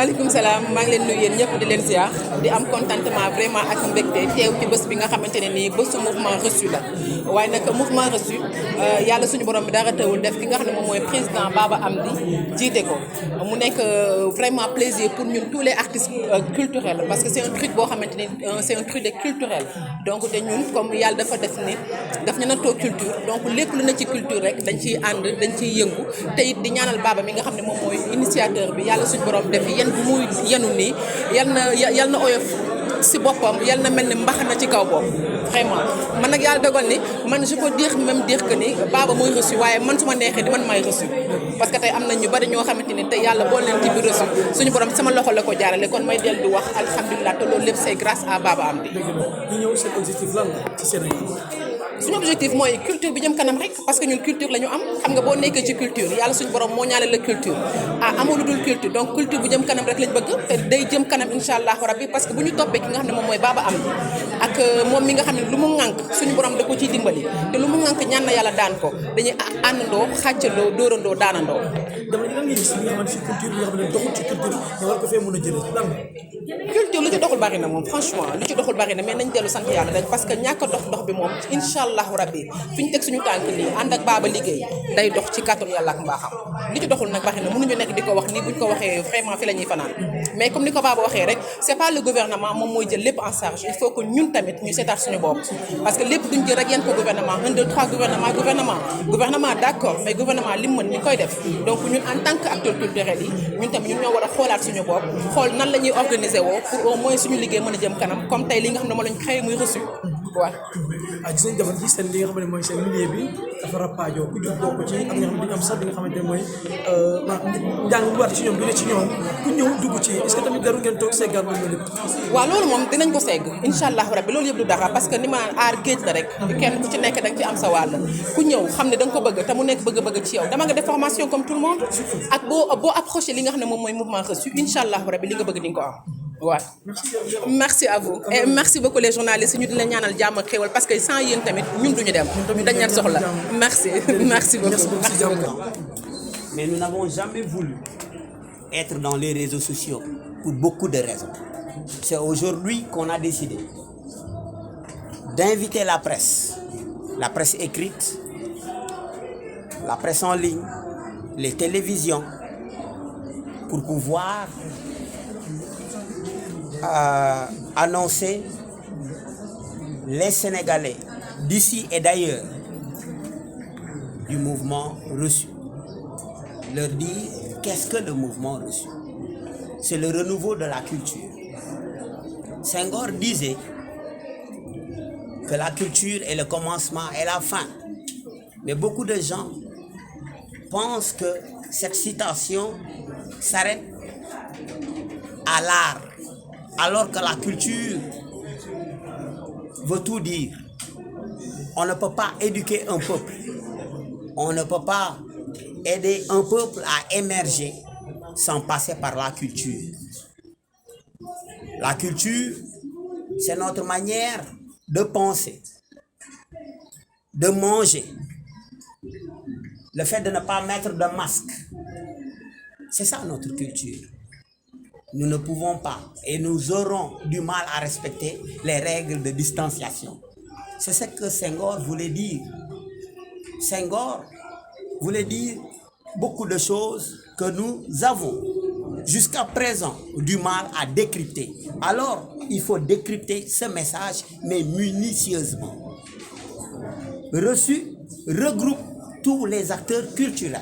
maaleykum salaam maa ngi leen nuyu yéen ñëpp di leen ziar di am contentement vraiment ak mbégte teew ci bés bi nga xamante ne nii bésu mouvement reçu la waaye nag mouvement reçu yàlla suñu borom bi dara teewul def ki nga xam ne moom mooy président Baba Amdy jiite ko mu nekk vraiment plaisir pour ñun tous les artistes culturels parce que c'est un truc boo xamante ni c'est un truc de culturel donc te ñun comme yàlla dafa def ni daf ñu nattoo culture donc lépp lu na ci culture rek dañ ciy ànd dañ ciy yëngu te it di ñaanal Baba mi nga xam ne moom mooy initiateur bi yàlla suñu borom def yéen bu muy yenu nii yal na oyof si boppam yal na mel ni mbaxana ci kaw bopp vraiment man nag yàlla dogal ni man je peux dire que ni Baba mooy reçu waaye man su ma neexee di man maay reçu parce que tey am na ñu bari ñoo xamante ni tey yàlla bool leen ci biir reçu suñu borom sama loxo la ko jaarale kon may dellu di wax alhamdulilah te loolu lépp c'est grâce à Baba Amdy. ñu ñëw seen objectif lan la ci Sénégal. suñu objectif mooy culture bi jëm kanam rek parce que ñun culture la ñu am xam nga boo nekkee ci culture yàlla suñu borom moo ñaale la culture amul lu dul culture donc culture bu jëm kanam rek lañ bëgg te day jëm kanam incha allahu rabbi parce que bu ñu toppee ki nga xam ne moom mooy Baba Amdy ak moom mi nga xam ne lu mu ŋànk suñu borom da ko ciy dimbali te lu mu ŋànk ñaan na yàlla daan ko dañuy àndandoo xàccandoo dóorandoo daanandoo. dama ne lan nga gis li nga xamante ci culture bi nga xam ne doxul ci culture nga war ko fee mën a jëlee lan culture lu ci doxul bari na moom franchement lu ci doxul bari na mais nañ dellu sant yàlla rek parce que ñàkk a dox bi moom incha allahu rabbi fi ñu teg suñu tànk nii ànd ak Baba liggéey day dox ci kàttanu yàlla ak mbaaxam li ci doxul nag bari na mënuñu nekk di ko wax nii buñ ko waxee vraiment fi la ñuy fanaan mais comme ni ko Baba waxee rek c'est pas le gouvernement moom mooy jël lépp en charge il faut que ñun tamit ñu seetaat suñu bopp parce que lépp duñ jël rek yéen ko gouvernement 1 2 3 gouvernement d'accord mais gouvernement li mu mën ni koy def donc ñun en tant que acteurs culturels yi ñun tamit ñun ñoo war a xoolaat suñu bopp xool nan la ñuy organiser woo pour au moins suñu liggéey mën a jëm kanam comme tey li nga xam ne moo lañ créé muy reçu waaw. gis nañ jamono ji seen li nga xam ne mooy seen milieu bi dafa rappaajoo ku jóg bokk ci ak nga xam ne dañu am sax li nga xamante ne mooy njàng bu waat ci ñoom du ne ci ñoom ku ñëw dugg ci est-ce que tamit jarul ngeen toog seggal moom loolu lépp. waaw loolu moom dinañ ko segg incha allahu rabbi loolu yëpp du dara parce que ni ma aar géej la rek kenn ku ci nekk da nga ci am sa wàll ku ñëw xam ne da nga ko bëgg te mu nekk bëgg-bëgg ci yow dama nga def formation comme tout le monde ak boo approché li nga xam ne moom mooy mouvement reçu incha allahu rabbi li nga bëgg di nga ko am waaw. merci à vous et merci beaucoup les journalistes ñu di leen ñaanal jàmm ak xéwal parce que sans yéen tamit ñun duñu dem dañ leen soxla merci beaucoup. Mais nous n'avons jamais voulu être dans les réseaux sociaux pour beaucoup de raisons. C'est aujourd'hui qu'on a décidé d'inviter la presse écrite, la presse en ligne, les télévisions, pour pouvoir annoncer les Sénégalais d'ici et d'ailleurs du mouvement reçu. Leur dire qu'est-ce que le mouvement reçu? C'est le renouveau de la culture. Senghor disait que la culture est le commencement et la fin. Mais beaucoup de gens pensent que cette citation s'arrête à l'art, alors que la culture veut tout dire. On ne peut pas éduquer un peuple. On ne peut pas aider un peuple à émerger sans passer par la culture. La culture, c'est notre manière de penser, de manger, le fait de ne pas mettre de masque. C'est ça notre culture. Nous ne pouvons pas et nous aurons du mal à respecter les règles de distanciation. C'est ce que Senghor voulait dire. Senghor voulait dire beaucoup de choses que nous avons jusqu'à présent du mal à décrypter. Alors, il faut décrypter ce message, mais minutieusement. Reçu regroupe tous les acteurs culturels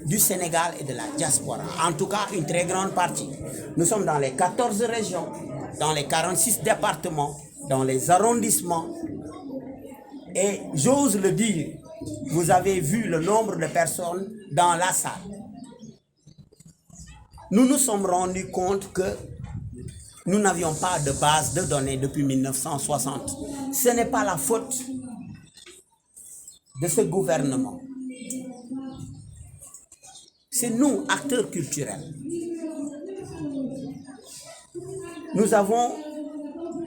du Sénégal et de la diaspora. En tout cas, une très grande partie. Nous sommes dans les 14 régions, dans les 46 départements, dans les arrondissements. Et j'ose le dire, vous avez vu le nombre de personnes dans la salle. Nous nous sommes rendus compte que nous n'avions pas de base de données depuis 1960. Ce n'est pas la faute de ce gouvernement. C'est nous, acteurs culturels. Nous avons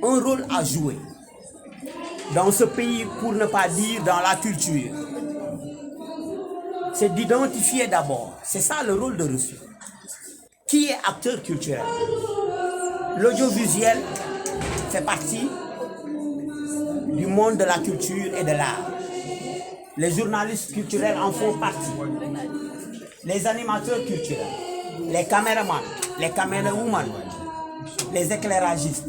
un rôle à jouer dans ce pays, pour ne pas dire dans la culture. C'est d'identifier d'abord. C'est ça le rôle de reçu. qui est acteur culturel. L'audiovisuel fait partie du monde de la culture et de l'art. Les journalistes culturels en font partie. Les animateurs culturels, les caméramans, les camérawomen, les éclairagistes.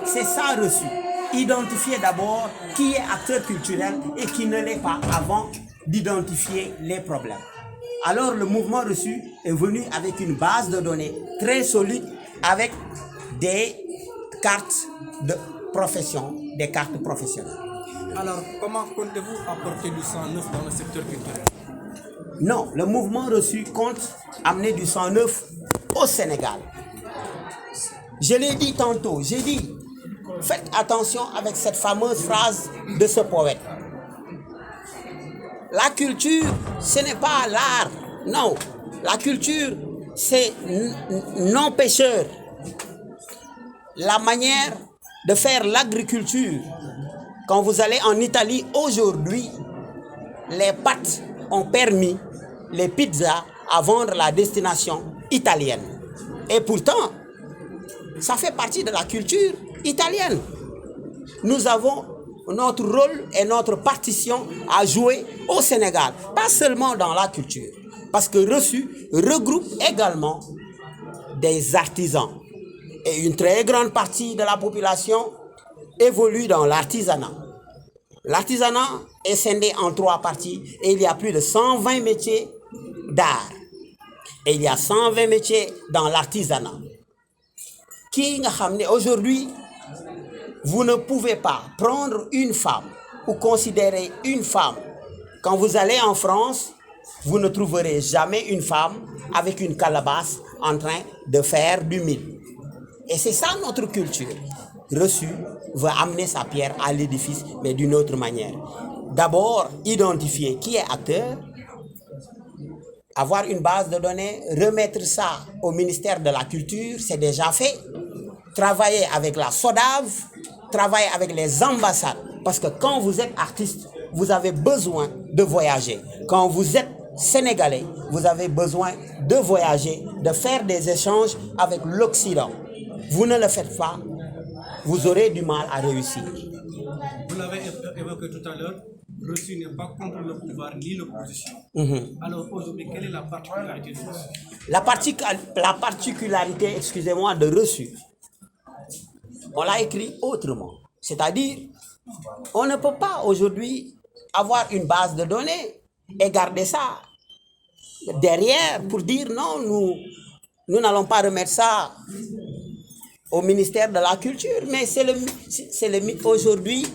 C'est ça reçu. Identifier d'abord qui est acteur culturel et qui ne l'est pas avant d'identifier les problèmes. Alors le mouvement reçu est venu avec une base de données très solide avec des cartes de profession, des cartes professionnelles. Alors, comment comptez-vous apporter du sang neuf dans le secteur culturel? Non, le mouvement reçu compte amener du sang neuf au Sénégal. Je l'ai dit tantôt, j'ai dit, faites attention avec cette fameuse phrase de ce poète. La culture, ce n'est pas l'art, non. La culture, c'est non-pêcheur. La manière de faire l'agriculture. Quand vous allez en Italie aujourd'hui, les pâtes ont permis les pizzas à vendre la destination italienne. Et pourtant, ça fait partie de la culture italienne. Nous avons notre rôle et notre partition à jouer au Sénégal, pas seulement dans la culture, parce que Reçu regroupe également des artisans. Et une très grande partie de la population évolue dans l'artisanat. L'artisanat est scindé en 3 parties et il y a plus de 120 métiers d'art. Et il y a 120 métiers dans l'artisanat. Aujourd'hui, vous ne pouvez pas prendre une femme ou considérer une femme. Quand vous allez en France, vous ne trouverez jamais une femme avec une calebasse en train de faire du mil. Et c'est ça notre culture. Reçu va amener sa pierre à l'édifice, mais d'une autre manière. D'abord, identifier qui est acteur, avoir une base de données, remettre ça au ministère de la Culture, c'est déjà fait. Travailler avec la SODAV, travailler avec les ambassades. Parce que quand vous êtes artiste, vous avez besoin de voyager. Quand vous êtes Sénégalais, vous avez besoin de voyager, de faire des échanges avec l'Occident. Vous ne le faites pas, vous aurez du mal à réussir. Vous l'avez évoqué tout à l'heure, Reçu n'est pas contre le pouvoir ni l'opposition. Alors aujourd'hui, quelle est la particularité de Reçu? La particularité, excusez-moi, de Reçu, on l'a écrit autrement. C'est-à-dire, on ne peut pas aujourd'hui avoir une base de données et garder ça derrière pour dire non, nous n'allons pas remettre ça au ministère de la Culture. Mais c'est le mythe. Aujourd'hui,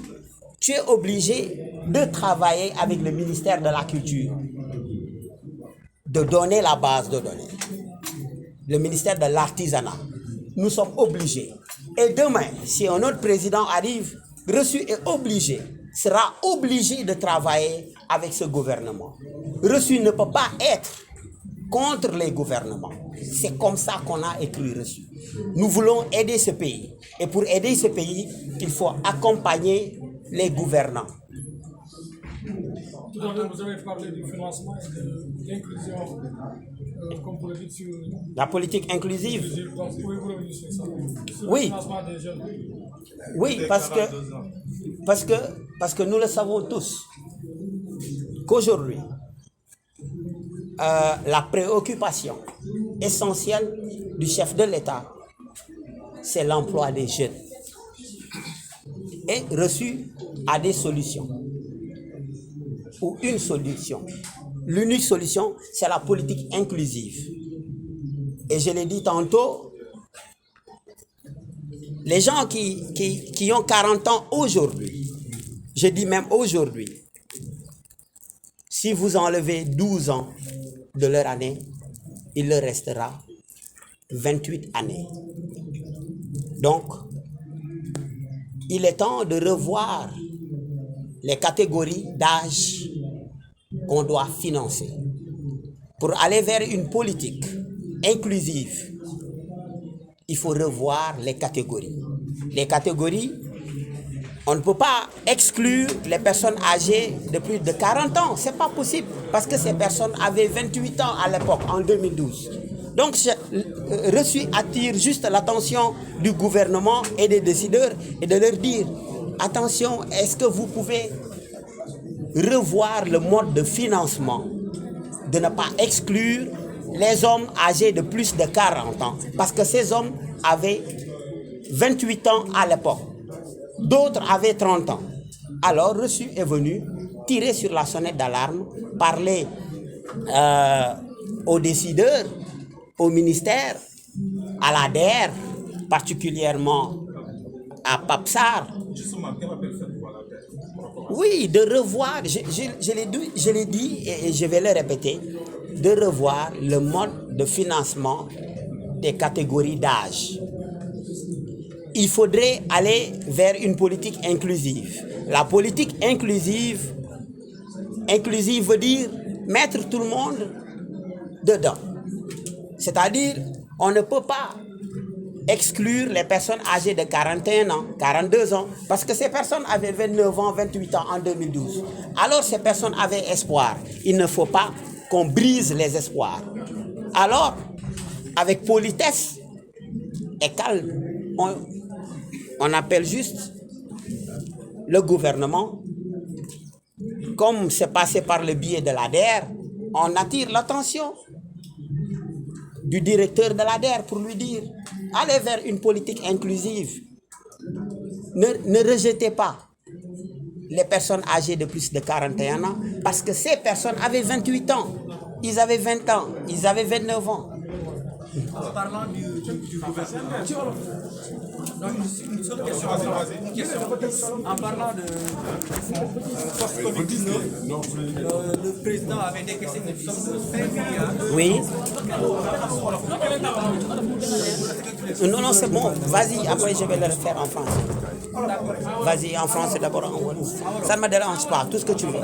tu es obligé de travailler avec le ministère de la Culture, de donner la base de données. Le ministère de l'Artisanat. Nous sommes obligés. Et demain, si un autre président arrive, Reçu est obligé, sera obligé de travailler avec ce gouvernement. Reçu ne peut pas être contre les gouvernements. C'est comme ça qu'on a écrit Reçu. Nous voulons aider ce pays. Et pour aider ce pays, il faut accompagner les gouvernants. Tout à l'heure, vous avez parlé du financement et de l'inclusion comme politique sur la politique inclusive. Donc, pouvez-vous revenir sur ça? Sur Oui. le financement des jeunes. Oui, parce que nous le savons tous qu'aujourd'hui, la préoccupation essentielle du chef de l'État, c'est l'emploi des jeunes. Et Reçu a des solutions. Ou une solution. L'unique solution, c'est la politique inclusive. Et je l'ai dit tantôt, les gens qui ont 40 ans aujourd'hui, je dis même aujourd'hui, si vous enlevez 12 ans de leur année, il leur restera 28 années. Donc, il est temps de revoir les catégories d'âge qu'on doit financer pour aller vers une politique inclusive. Il faut revoir les catégories. Les catégories, on ne peut pas exclure les personnes âgées de plus de 40 ans. Ce n'est pas possible parce que ces personnes avaient 28 ans à l'époque, en 2012. Donc, reçu attire juste l'attention du gouvernement et des décideurs et de leur dire, attention, est-ce que vous pouvez revoir le mode de financement, de ne pas exclure les hommes âgés de plus de 40 ans, parce que ces hommes avaient 28 ans à l'époque, d'autres avaient 30 ans. Alors, reçu est venu tirer sur la sonnette d'alarme, parler aux décideurs, au ministère, à la DER, particulièrement à Papsar. Oui, de revoir, je l'ai dit et je vais le répéter, de revoir le mode de financement des catégories d'âge. Il faudrait aller vers une politique inclusive. La politique inclusive veut dire mettre tout le monde dedans. C'est-à-dire, on ne peut pas exclure les personnes âgées de 41 ans, 42 ans, parce que ces personnes avaient 29 ans, 28 ans en 2012. Alors ces personnes avaient espoir. Il ne faut pas qu'on brise les espoirs. Alors, avec politesse et calme, on appelle juste le gouvernement, comme c'est passé par le biais de l'ADER, on attire l'attention du directeur de l'ADER pour lui dire, allez vers une politique inclusive. Ne rejetez pas les personnes âgées de plus de 41 ans, parce que ces personnes avaient 28 ans, ils avaient 20 ans, ils avaient 29 ans. En parlant du gouvernement, une seule question. En parlant de post-Covid-19, le président avait décaissé une somme de 5 milliards. Oui. Non, c'est bon. Vas-y, après je vais le refaire en français. Vas-y, en français d'abord. En wolof. Ça ne me dérange pas, tout ce que tu veux.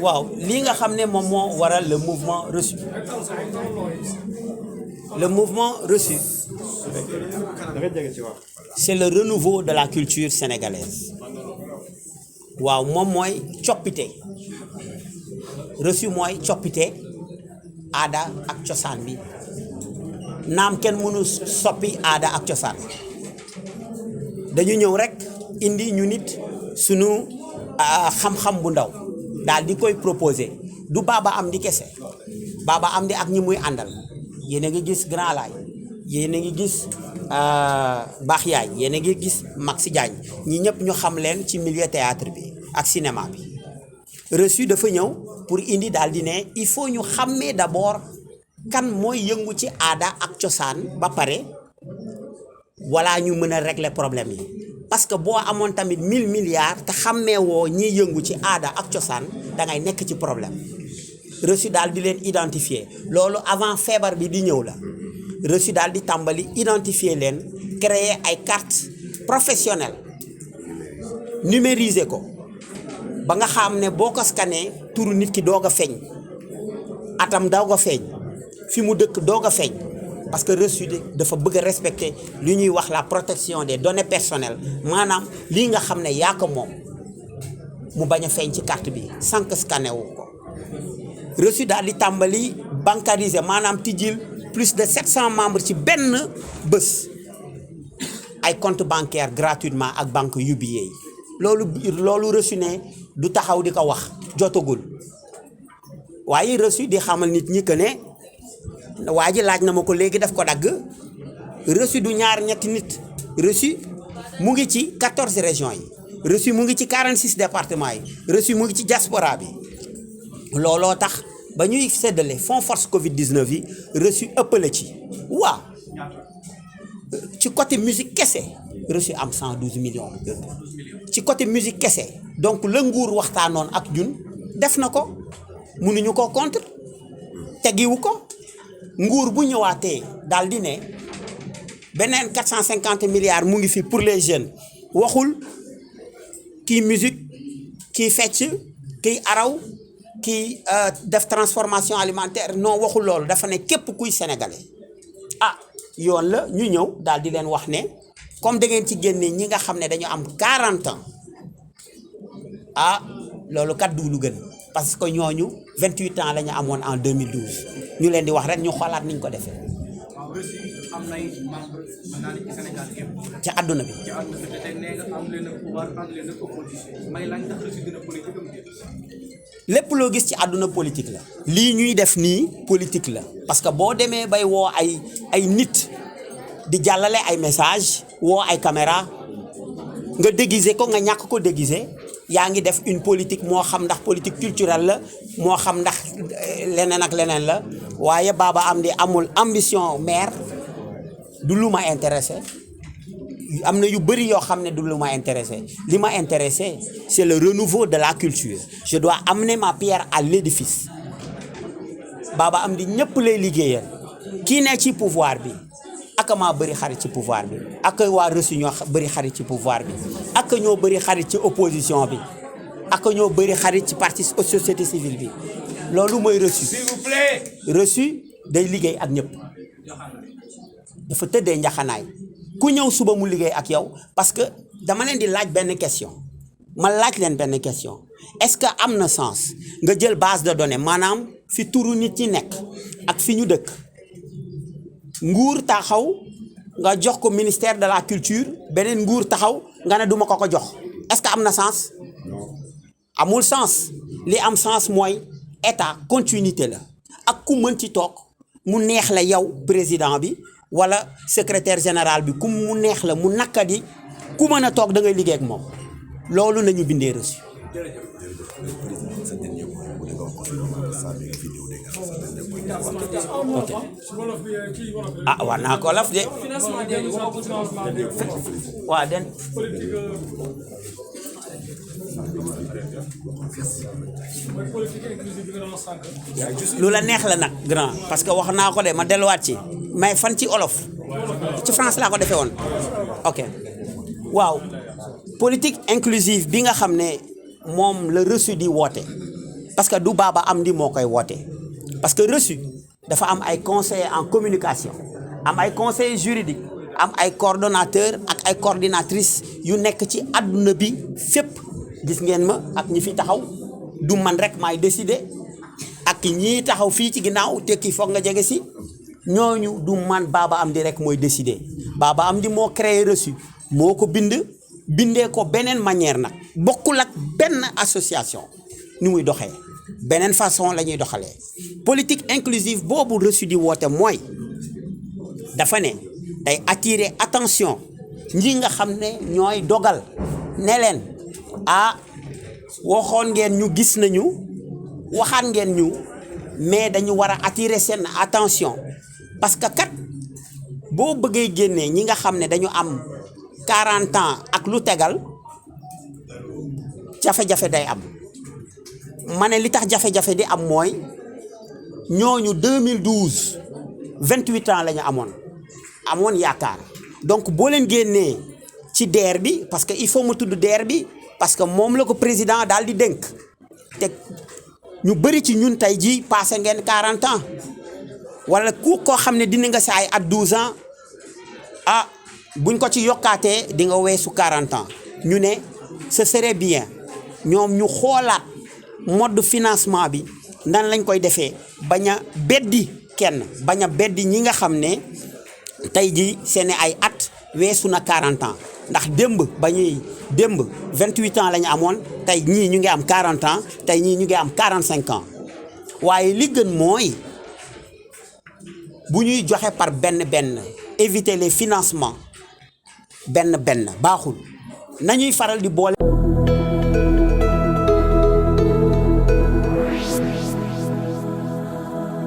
Waaw li nga xam ne moom moo waral le mouvement reçu. Le mouvement reçu, c'est le renouveau de la culture sénégalaise. Waaw moom mooy coppite. Reçu mooy coppite aada ak cosaan bi. Naam kenn mënu soppi aada ak cosaan. Dañu ñëw rek indi ñu nit sunu xam-xam bu ndaw daal di koy proposer du Baba Amdi kese Baba Amdi ak ñi muy àndal yéen a ngi gis Grand Laye yéen a ngi gis Baax Yaay yéen a ngi gis Maxi Diagne ñi ñëpp ñu xam leen ci milieu théâtre bi ak cinéma bi. Reçu dafa ñëw pour indi daal di ne il faut ñu xàmmee d'abord kan mooy yëngu ci aada ak cosaan ba pare wala ñu mën a régler problème yi. Parce que boo amoon tamit 1000 milliards te xàmmee woo ñiy yëngu ci aada ak cosaan da ngay nekk ci problème. Reçu daal di leen identifier loolu avant feebar bi di ñëw la. Reçu daal di tàmbali identifier leen créer ay cartes professionnelles numériser ko ba nga xam ne boo ko scanné turu nit ki doog a feeñ atam doog a feeñ fi mu dëkk doog a feeñ. Parce que reçu dafa bëgg a respecter li ñuy wax la protection des données personnelles maanaam lii nga xam ne yaa ko moom mu bañ a feeñ ci carte bi sànq scanné wu ko. Reçu daal di tàmbali bancariser maanaam tijjil plus de 700 membres ci benn bés ay compte bancaire gratuitement ak banque UBA yi loolu reçu ne du taxaw di ko wax jotagul waaye reçu di xamal nit ñi que ne. waa ji laaj na ma ko léegi daf ko dagg reçu du ñaar ñetti nit reçu mu ngi ci 14 régions yi reçu mu ngi ci 46 départements yi reçu mu ngi ci diaspora bi looloo tax ba ñuy séddale fonds force Covid 19 yi reçu ëppale ci waaw ci côté musique kese reçu am 112 millions ci côté musique kese donc la nguur waxtaanoon ak ñun def na ko mënuñu ko contre tegiwu ko. Nguur bu ñëwaatee daal di ne beneen 450 milliards mu ngi fi pour les jeunes waxul kii musique kii fecc kii araw kii def transformation alimentaire non waxul loolu dafa ne képp kuy sénégalais yoon la ñu ñëw daal di leen wax ne comme da ngeen ci génne ñi nga xam ne dañu am 40 ans ah loolu kat du lu gën parce que ñooñu 28 ans la ñu amoon en 2012 ñu leen di wax rek ñu xoolaat niñ ko defee. waaw Russie am nay membre mën naa ne ci Sénégal yëpp. ci àdduna bi. ci àdduna bi te nee nga am leen a pouvoir am leen a opposition may laaj ndax Russie dina politique am déet. lépp loo gis ci àdduna politique la. lii ñuy def nii politique la parce que boo demee bay woo ay nit di jàllale ay message woo ay caméra nga déguiser ko nga ñàkk ko déguiser yaa ngi def une politique moo xam ndax politique culturelle la moo xam ndax leneen ak leneen la waaye Baba Amdy amul ambition maire du lu ma intéressé am na yu bëri yoo xam ne du lu ma intéressé li ma intéressé c'est le renouveau de la culture je dois amener ma pierre à l'édifice Baba Amdy ñëpp lay liggéeyal kii ne ci pouvoir bi ak maa bëri xarit ci pouvoir bi ak waa reçu ñoo bëri xarit ci pouvoir bi ak ñoo bëri xarit ci opposition bi ak ñoo bëri xarit ci parti société civile bi loolu mooy reçu. S'il vous plaît. reçu day liggéey ak ñëpp dafa tëddee njaxanaay ku ñëw suba mu liggéey ak yow parce que dama leen di laaj benn question ma laaj leen benn question est-ce que am na sens nga jël base de données maanaam fi turu nit ñi nekk ak fi ñu dëkk nguur taxaw nga jox ko ministère de la culture beneen nguur taxaw nga ne duma ko jox est-ce que am na sens amul sens li am sens mooy état continuité la ak ku mën ci toog mu neex la yow président bi wala secrétaire général bi ku mu neex la mu nakadi ku mën a toog da ngay liggéey ak moom loolu nañu bindee reçu. ok ah war naa ko wolof de waaw den lu la neex la nag grand parce que wax naa ko de ma delluwaat ci may fan ci olof ci France laa ko defee woon ok waaw politique inclusive bi nga xam ne moom la reçu di woote parce que du Baba Amdy moo koy woote parce que reçu dafa am ay conseillers en communication am ay conseillers juridiques am ay coordonnateurs ak ay coordinatrices yu nekk ci àdduna bi fépp gis ngeen ma ak ñi fi taxaw du man rek maay décider ak ñii taxaw fii ci ginnaaw tekki foog nga jege si ñooñu du man Baba Amdy rek mooy décider Baba Amdy moo créé reçu moo ko bindee ko beneen manière nag bokkul ak benn association ni muy doxee beneen façon la ñuy doxalee politique inclusive boobu reçu di woote mooy dafa ne day attirer attention ñi nga xam ne ñooy dogal ne leen ah waxoon ngeen ñu gis nañu waxaat ngeen ñu mais dañu war a attirer seen attention parce que kat boo bëggee génnee ñi nga xam ne dañu am 40 ans ak lu tegal jafe-jafe day am ma ne li tax jafe-jafe di am mooy ñooñu 2012 28 ans la ñu amoon yaakaar donc boo leen génnee ci DER bi parce que il faut mu tudd DER bi parce que moom la ko président daal di dénk te ñu bëri ci ñun tey ji passé ngeen 40 ans wala ku koo xam ne dina nga si ay at 12 ans ah buñ ko ci yokkaatee di nga weesu 40 ans ñu ne ce serait bien ñoom ñu xoolaat mode financement bi nan lañ koy defee bañ a beddi kenn bañ a beddi ñi nga xam ne tey ji seen ay at weesu na 40 ans ndax démb 28 ans la ñu amoon tey ñii ñu ngi am 40 ans tey ñii ñu ngi am 45 ans waaye li gën mooy bu ñuy joxe par benn éviter les financements benn baaxul nañuy faral di boole